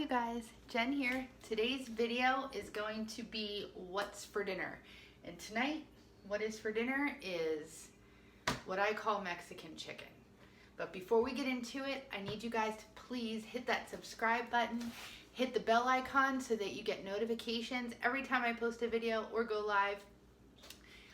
you guys, Jen here. Today's video is going to be what's for dinner. And tonight, what is for dinner is what I call Mexican chicken. But before we get into it, I need you guys to please hit that subscribe button, hit the bell icon so that you get notifications every time I post a video or go live.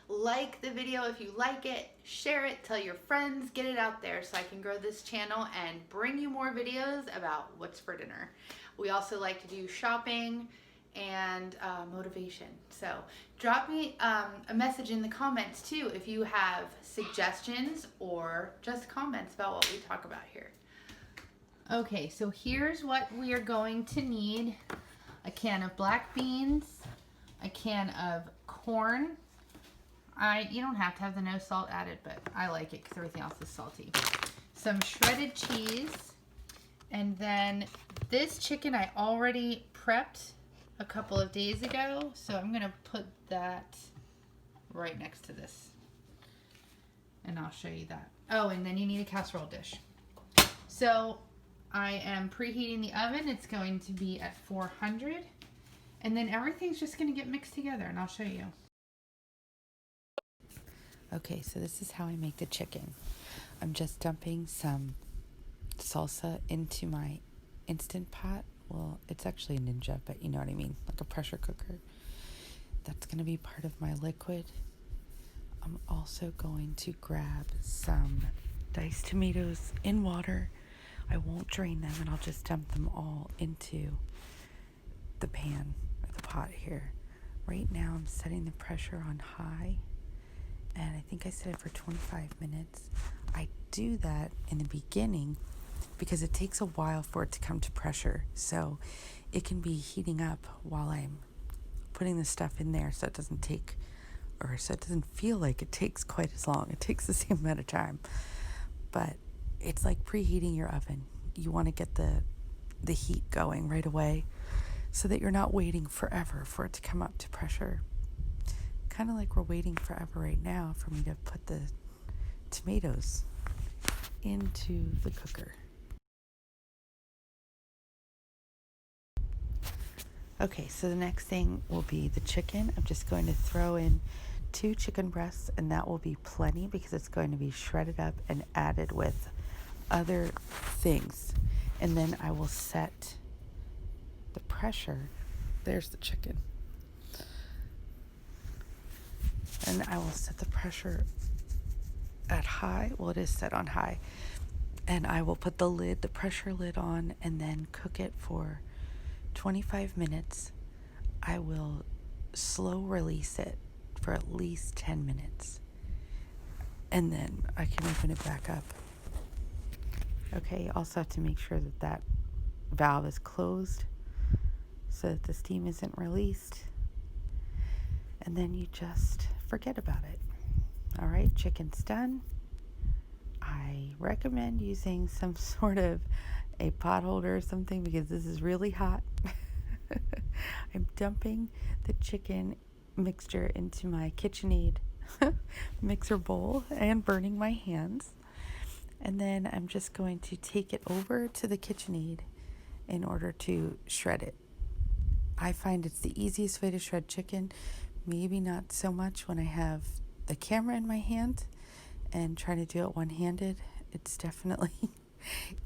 Like the video if you like it, share it, tell your friends, get it out there so I can grow this channel and bring you more videos about what's for dinner. We also like to do shopping and motivation. So drop me a message in the comments too if you have suggestions or just comments about what we talk about here. Okay, so here's what we are going to need. A can of black beans, a can of corn. You don't have to have the no salt added, but I like it because everything else is salty. Some shredded cheese. And then this chicken I already prepped a couple of days ago, so I'm going to put that right next to this. And I'll show you that. Oh, and then you need a casserole dish. So I am preheating the oven. It's going to be at 400. And then everything's just going to get mixed together, and I'll show you. Okay, so this is how I make the chicken. I'm just dumping some salsa into my Instant Pot. Well, it's actually a Ninja, but you know what I mean, like a pressure cooker. That's going to be part of my liquid. I'm also going to grab some diced tomatoes in water. I won't drain them, and I'll just dump them all into the pan or the pot here. Right now, I'm setting the pressure on high. And I think I set it for 25 minutes. I do that in the beginning because it takes a while for it to come to pressure. So it can be heating up while I'm putting the stuff in there so it doesn't feel like it takes quite as long. It takes the same amount of time. But it's like preheating your oven. You want to get the heat going right away so that you're not waiting forever for it to come up to pressure. Kind of like we're waiting forever right now for me to put the tomatoes into the cooker. Okay, so the next thing will be the chicken. I'm just going to throw in 2 chicken breasts, and that will be plenty because it's going to be shredded up and added with other things. And then I will set the pressure. There's the chicken. And I will set the pressure at high. Well, it is set on high. And I will put the pressure lid on, and then cook it for 25 minutes. I will slow release it for at least 10 minutes. And then I can open it back up. Okay, you also have to make sure that that valve is closed so that the steam isn't released. And then you just forget about it. All right, chicken's done. I recommend using some sort of a pot holder or something because this is really hot. I'm dumping the chicken mixture into my KitchenAid mixer bowl and burning my hands. And then I'm just going to take it over to the KitchenAid in order to shred it. I find it's the easiest way to shred chicken. Maybe not so much when I have the camera in my hand and trying to do it one-handed. It's definitely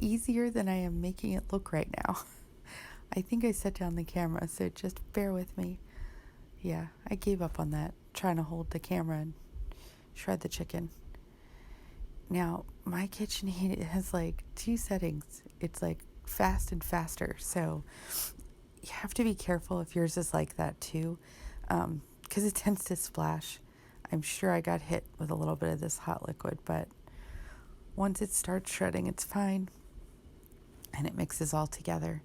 easier than I am making it look right now. I think I set down the camera, so just bear with me. Yeah, I gave up on that, trying to hold the camera and shred the chicken. Now, my KitchenAid has like 2 settings. It's like fast and faster, so you have to be careful if yours is like that too. Because it tends to splash. I'm sure I got hit with a little bit of this hot liquid, but once it starts shredding, it's fine. And it mixes all together.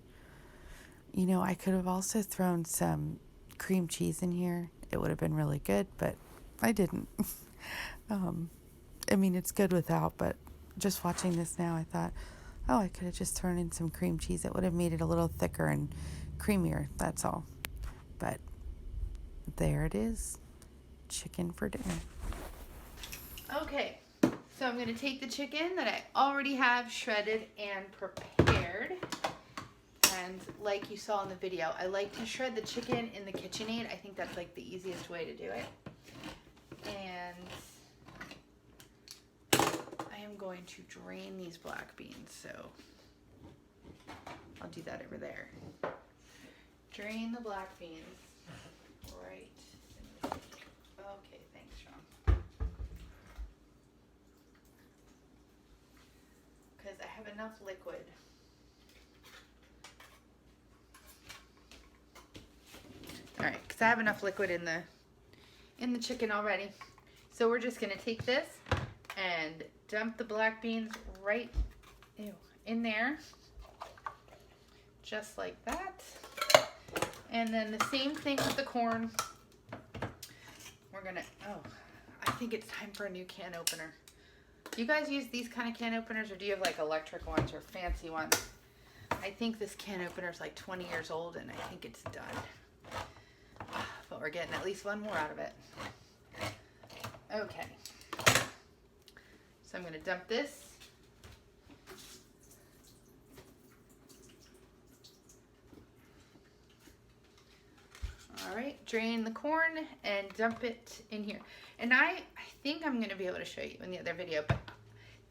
You know, I could have also thrown some cream cheese in here. It would have been really good, but I didn't. I mean, it's good without, but just watching this now, I thought, oh, I could have just thrown in some cream cheese. It would have made it a little thicker and creamier, that's all. But there it is, chicken for dinner. Okay, so I'm going to take the chicken that I already have shredded and prepared, And like you saw in the video, I like to shred the chicken in the KitchenAid. I think that's like the easiest way to do it. And I am going to drain these black beans, so I'll do that over there. Drain the black beans right in this. Okay, thanks, Sean. Because I have enough liquid. All right, because I have enough liquid in the chicken already. So we're just gonna take this and dump the black beans right in there, just like that. And then the same thing with the corn. We're gonna, I think it's time for a new can opener. Do you guys use these kind of can openers, or do you have like electric ones or fancy ones? I think this can opener is like 20 years old and I think it's done. But we're getting at least one more out of it. Okay. So I'm gonna dump this. All right, drain the corn and dump it in here. And I think I'm gonna be able to show you in the other video, but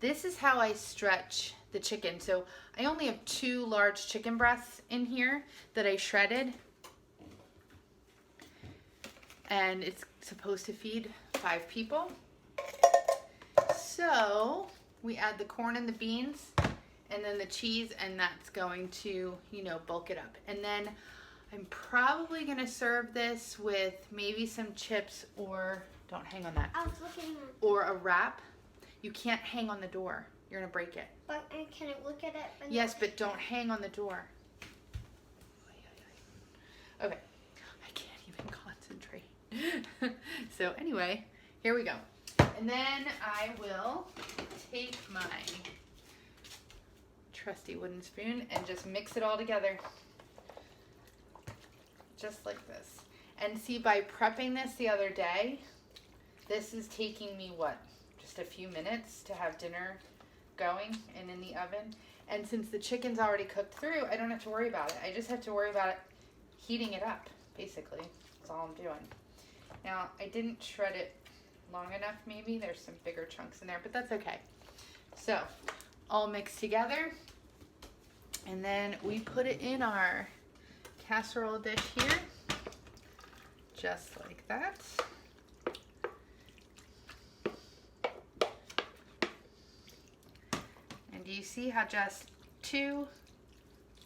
this is how I stretch the chicken. So I only have 2 large chicken breasts in here that I shredded. And it's supposed to feed 5 people. So we add the corn and the beans and then the cheese, and that's going to, you know, bulk it up. And then I'm probably gonna serve this with maybe some chips, or don't hang on that. I was looking at or a wrap. You can't hang on the door. You're gonna break it. But can I look at it? Yes, but don't hang on the door. Okay, I can't even concentrate. So anyway, here we go. And then I will take my trusty wooden spoon and just mix it all together. Just like this. And see, by prepping this the other day, this is taking me, what, just a few minutes to have dinner going and in the oven. And since the chicken's already cooked through, I don't have to worry about it. I just have to worry about it heating it up, basically. That's all I'm doing. Now, I didn't shred it long enough, maybe. There's some bigger chunks in there, but that's okay. So, all mixed together. And then we put it in our casserole dish here, just like that. And do you see how just two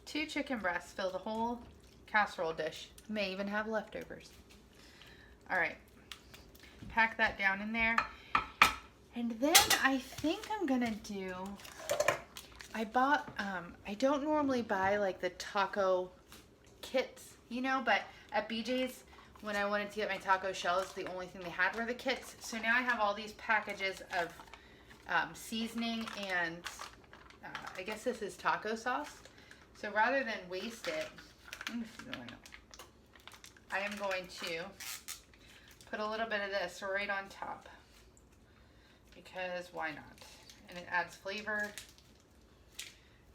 chicken breasts fill the whole casserole dish? May even have leftovers. All right, pack that down in there. And then I think I'm gonna do, I bought, I don't normally buy like the taco kits, you know, but at BJ's, when I wanted to get my taco shells, the only thing they had were the kits. So now I have all these packages of seasoning and I guess this is taco sauce. So rather than waste it, I am going to put a little bit of this right on top, because why not? And it adds flavor.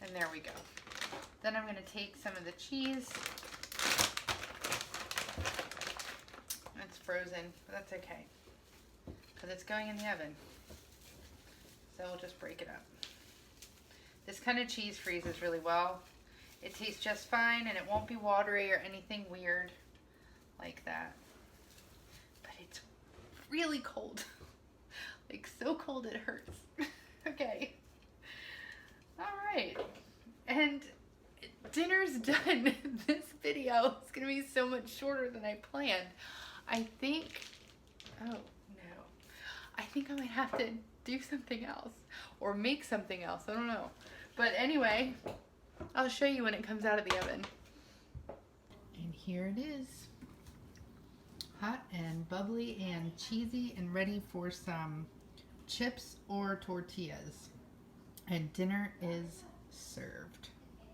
And there we go. Then I'm going to take some of the cheese. It's frozen, but that's okay, because it's going in the oven. So we'll just break it up. This kind of cheese freezes really well. It tastes just fine, and it won't be watery or anything weird like that. But it's really cold. Like so cold it hurts. Okay. All right. And dinner's done. This video is going to be so much shorter than I planned. I think, oh no, I think I might have to do something else or make something else. I don't know. But anyway, I'll show you when it comes out of the oven. And here it is. Hot and bubbly and cheesy and ready for some chips or tortillas. And dinner is served.